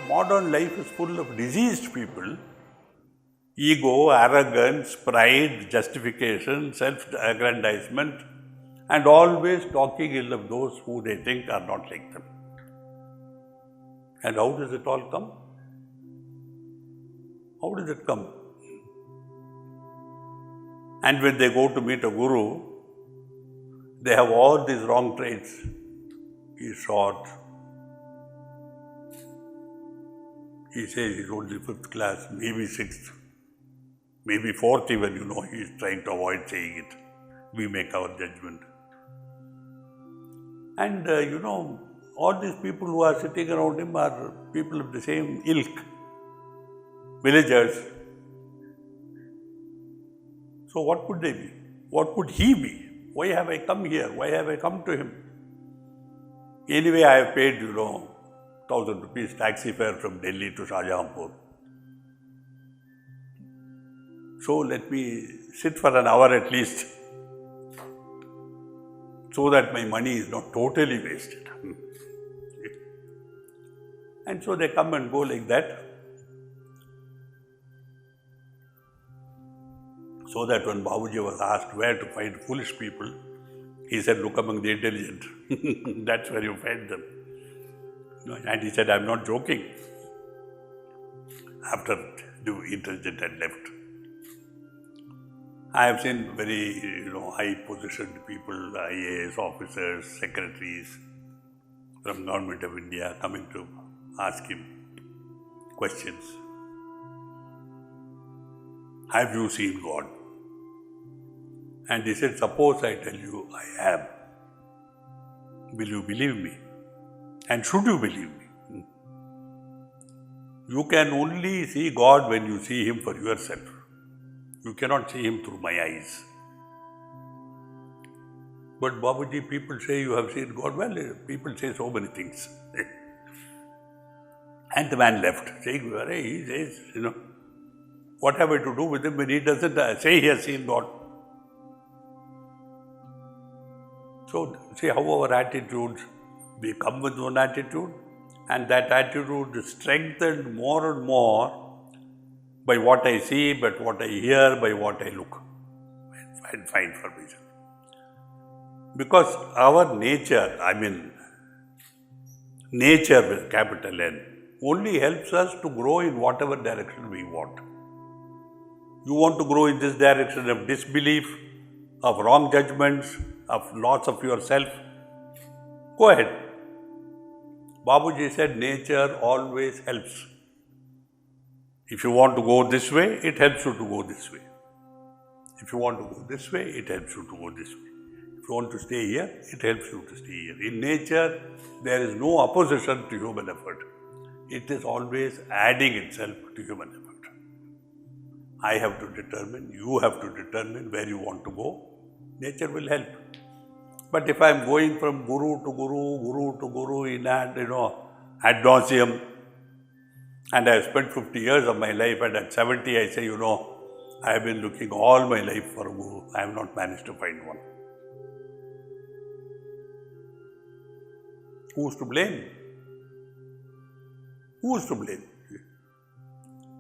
modern life is full of diseased people. Ego, arrogance, pride, justification, self-aggrandizement, and always talking ill of those who they think are not like them. And how does it all come? How does it come? And when they go to meet a guru, they have all these wrong traits. He is short. He says he's only 5th class, maybe 6th, maybe 4th even, he is trying to avoid saying it. We make our judgment. And all these people who are sitting around him are people of the same ilk, villagers. So what could they be? What could he be? Why have I come here? Why have I come to him? Anyway, I have paid, 1,000 rupees taxi fare from Delhi to Shahjahanpur. So let me sit for an hour at least, so that my money is not totally wasted. And so they come and go like that. So that when Babuji was asked where to find foolish people, he said, look among the intelligent. That's where you find them. And he said, I'm not joking. After the intelligent had left. I have seen very, high positioned people, IAS officers, secretaries from Government of India coming to ask him questions. Have you seen God? And he said, suppose I tell you I am. Will you believe me? And should you believe me? You can only see God when you see Him for yourself. You cannot see Him through my eyes. But Babuji, people say you have seen God. Well, people say so many things. And the man left, saying, he says, what have I to do with him when he doesn't say he has seen God? So, see how our attitudes, we come with one attitude, and that attitude is strengthened more and more by what I see, by what I hear, by what I look and find for myself. Because our nature, nature with capital N, only helps us to grow in whatever direction we want. You want to grow in this direction of disbelief, of wrong judgments, of loss of yourself, go ahead. Babuji said nature always helps. If you want to go this way, it helps you to go this way. If you want to go this way, it helps you to go this way. If you want to stay here, it helps you to stay here. In nature, there is no opposition to human effort. It is always adding itself to human effort. I have to determine, you have to determine where you want to go. Nature will help. But if I am going from guru to guru in ad nauseum, and I have spent 50 years of my life, and at 70 I say, I have been looking all my life for a guru. I have not managed to find one. Who is to blame? Who is to blame?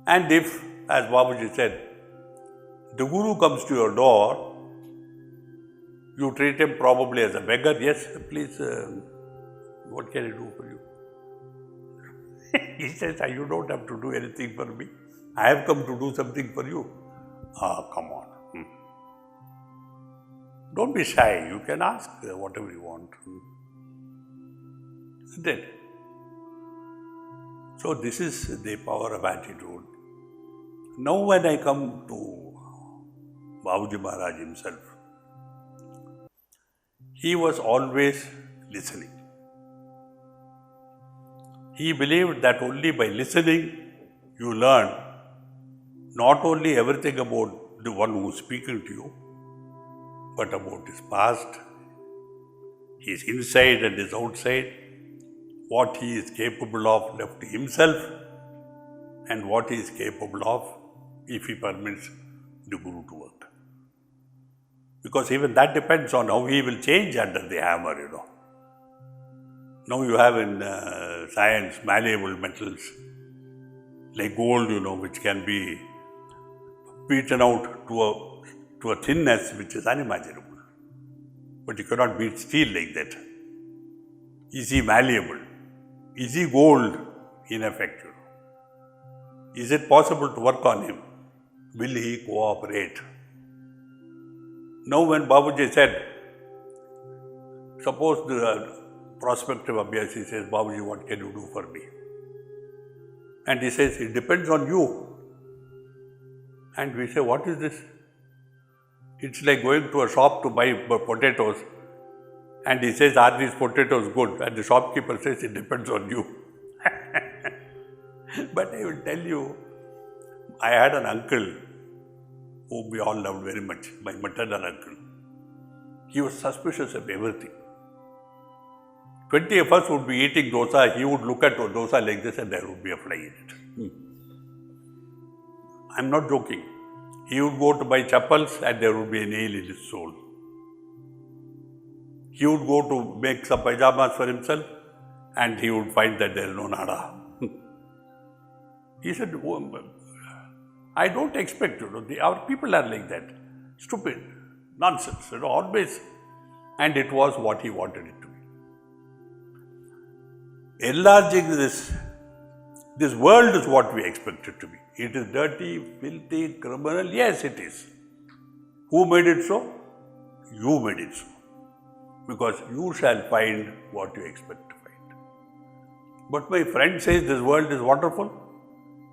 And if, as Babuji said, the guru comes to your door, you treat him probably as a beggar. Yes, please, what can I do for you? He says, you don't have to do anything for me. I have come to do something for you. Come on. Don't be shy. You can ask whatever you want. Isn't it? So this is the power of attitude. Now when I come to Babuji Maharaj himself, he was always listening. He believed that only by listening you learn not only everything about the one who is speaking to you, but about his past, his inside and his outside, what he is capable of left to himself, and what he is capable of if he permits the Guru to work. Because even that depends on how he will change under the hammer, Now you have in science malleable metals. like gold, which can be beaten out to a thinness which is unimaginable. But you cannot beat steel like that. Is he malleable? Is he gold ineffective? Is it possible to work on him? Will he cooperate? Now when Babuji said, suppose the prospective Abhyasi says, Babuji, what can you do for me? And he says, it depends on you. And we say, what is this? It's like going to a shop to buy potatoes, and he says, are these potatoes good? And the shopkeeper says, it depends on you. But I will tell you, I had an uncle whom we all loved very much, my maternal uncle. He was suspicious of everything. 20 of us would be eating dosa, he would look at a dosa like this and there would be a fly in it. I'm not joking. He would go to buy chappals and there would be a nail in his soul. He would go to make some pajamas for himself and he would find that there is no nada. He said, I don't expect, our people are like that. Stupid, nonsense, always. And it was what he wanted it to be. Enlarging this world is what we expect it to be. It is dirty, filthy, criminal. Yes, it is. Who made it so? You made it so. Because you shall find what you expect to find. But my friend says this world is wonderful.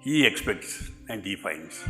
He expects and he finds.